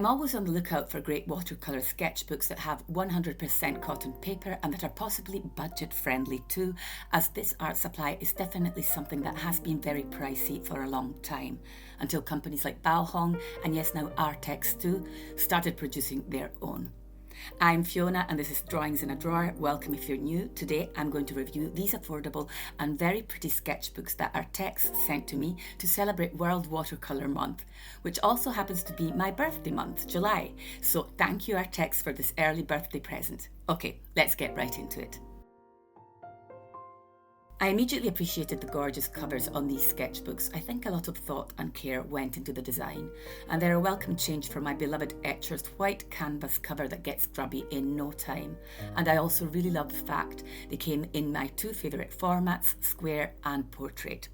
I'm always on the lookout for great watercolor sketchbooks that have 100% cotton paper and that are possibly budget friendly too, as this art supply is definitely something that has been very pricey for a long time, until companies like Baohong and yes now ARRTX too started producing their own. I'm Fiona and this is Drawings in a Drawer. Welcome if you're new. Today I'm going to review these affordable and very pretty sketchbooks that ARRTX sent to me to celebrate World Watercolor Month, which also happens to be my birthday month, July. So thank you ARRTX for this early birthday present. Okay, let's get right into it. I immediately appreciated the gorgeous covers on these sketchbooks. I think a lot of thought and care went into the design, and they're a welcome change for my beloved Etcher's white canvas cover that gets grubby in no time. And I also really love the fact they came in my two favourite formats, square and portrait.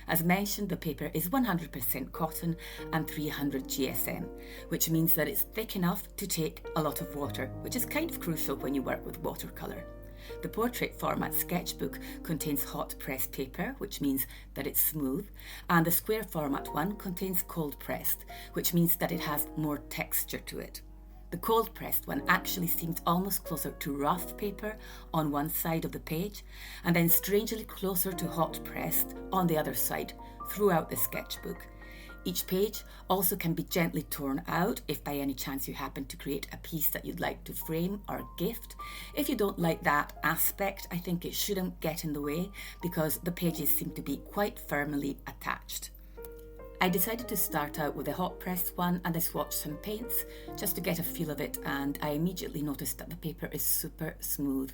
As mentioned, the paper is 100% cotton and 300 GSM, which means that it's thick enough to take a lot of water, which is kind of crucial when you work with watercolour. The portrait format sketchbook contains hot pressed paper, which means that it's smooth, and the square format one contains cold pressed, which means that it has more texture to it. The cold pressed one actually seems almost closer to rough paper on one side of the page, and then strangely closer to hot pressed on the other side throughout the sketchbook. Each page also can be gently torn out if by any chance you happen to create a piece that you'd like to frame or gift. If you don't like that aspect, I think it shouldn't get in the way because the pages seem to be quite firmly attached. I decided to start out with a hot pressed one and I swatched some paints just to get a feel of it, and I immediately noticed that the paper is super smooth.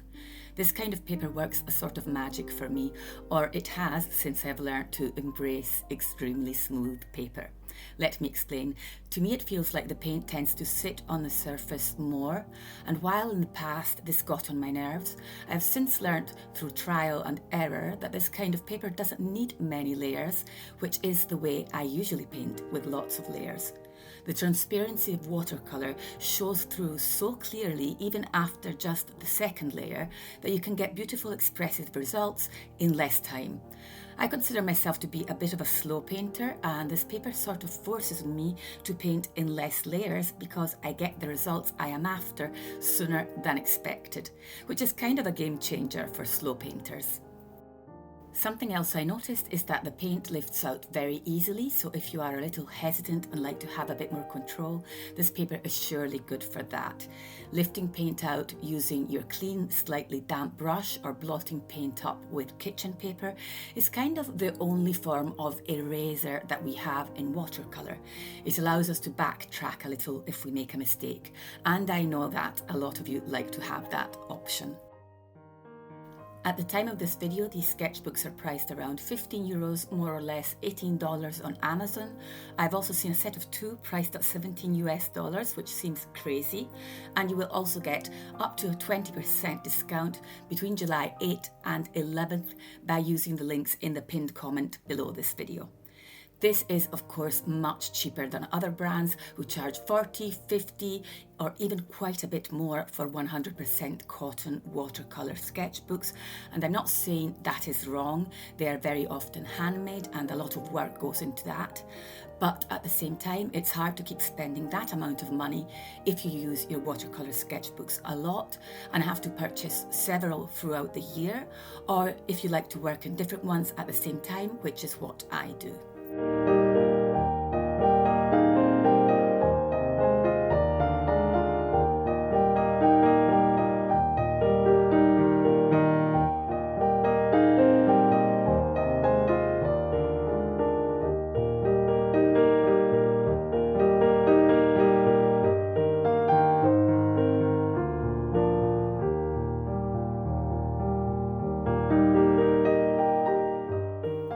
This kind of paper works a sort of magic for me, or it has since I've learned to embrace extremely smooth paper. Let me explain. To me it feels like the paint tends to sit on the surface more, and while in the past this got on my nerves, I have since learnt through trial and error that this kind of paper doesn't need many layers, which is the way I usually paint, with lots of layers. The transparency of watercolour shows through so clearly even after just the second layer that you can get beautiful expressive results in less time. I consider myself to be a bit of a slow painter, and this paper sort of forces me to paint in less layers because I get the results I am after sooner than expected, which is kind of a game changer for slow painters. Something else I noticed is that the paint lifts out very easily, so if you are a little hesitant and like to have a bit more control, this paper is surely good for that. Lifting paint out using your clean, slightly damp brush or blotting paint up with kitchen paper is kind of the only form of eraser that we have in watercolour. It allows us to backtrack a little if we make a mistake, and I know that a lot of you like to have that option. At the time of this video, these sketchbooks are priced around €15, more or less $18 on Amazon. I've also seen a set of two priced at $17, which seems crazy. And you will also get up to a 20% discount between July 8th and 11th by using the links in the pinned comment below this video. This is of course much cheaper than other brands who charge $40, $50 or even quite a bit more for 100% cotton watercolour sketchbooks, and I'm not saying that is wrong. They are very often handmade and a lot of work goes into that, but at the same time it's hard to keep spending that amount of money if you use your watercolour sketchbooks a lot and have to purchase several throughout the year, or if you like to work in different ones at the same time, which is what I do.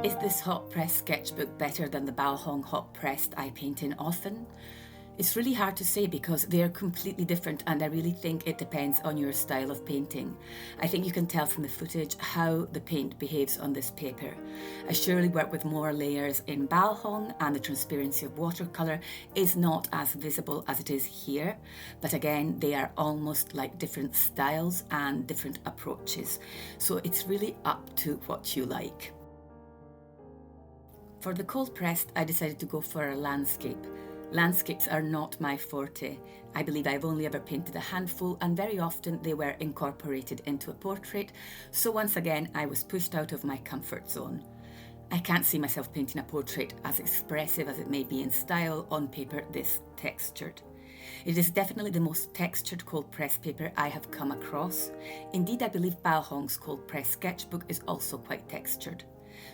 Is this hot press sketchbook better than the Baohong hot pressed I paint in often? It's really hard to say because they are completely different, and I really think it depends on your style of painting. I think you can tell from the footage how the paint behaves on this paper. I surely work with more layers in Baohong and the transparency of watercolour is not as visible as it is here, but again they are almost like different styles and different approaches, so it's really up to what you like. For the cold pressed, I decided to go for a landscape. Landscapes are not my forte. I believe I've only ever painted a handful, and very often they were incorporated into a portrait, so once again I was pushed out of my comfort zone. I can't see myself painting a portrait as expressive as it may be in style on paper this textured. It is definitely the most textured cold press paper I have come across. Indeed, I believe Baohong's cold press sketchbook is also quite textured.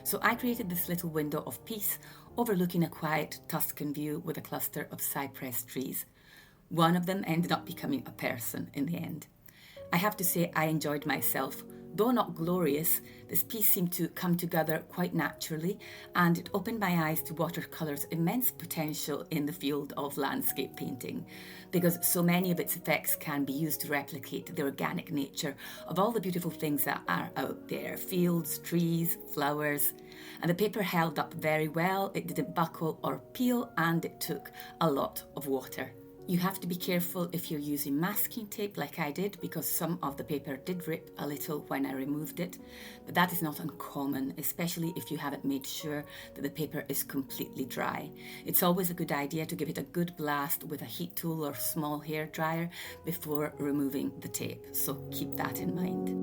So I created this little window of peace overlooking a quiet Tuscan view with a cluster of cypress trees. One of them ended up becoming a person in the end. I have to say I enjoyed myself. Though not glorious, this piece seemed to come together quite naturally, and it opened my eyes to watercolor's immense potential in the field of landscape painting, because so many of its effects can be used to replicate the organic nature of all the beautiful things that are out there: fields, trees, flowers. And the paper held up very well. It didn't buckle or peel, and it took a lot of water. You have to be careful if you're using masking tape like I did, because some of the paper did rip a little when I removed it, but that is not uncommon, especially if you haven't made sure that the paper is completely dry. It's always a good idea to give it a good blast with a heat tool or small hair dryer before removing the tape, so keep that in mind.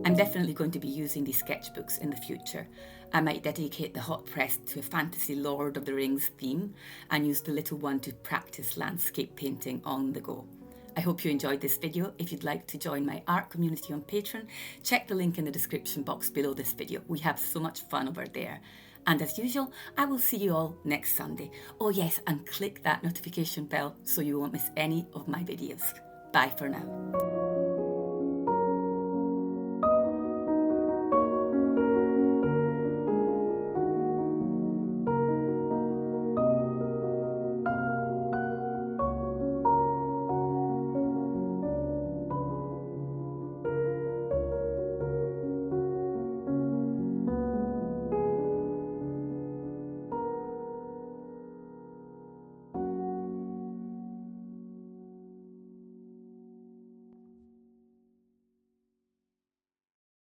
I'm definitely going to be using these sketchbooks in the future. I might dedicate the hot press to a fantasy Lord of the Rings theme and use the little one to practice landscape painting on the go. I hope you enjoyed this video. If you'd like to join my art community on Patreon, check the link in the description box below this video. We have so much fun over there. And as usual, I will see you all next Sunday. Oh yes, and click that notification bell so you won't miss any of my videos. Bye for now.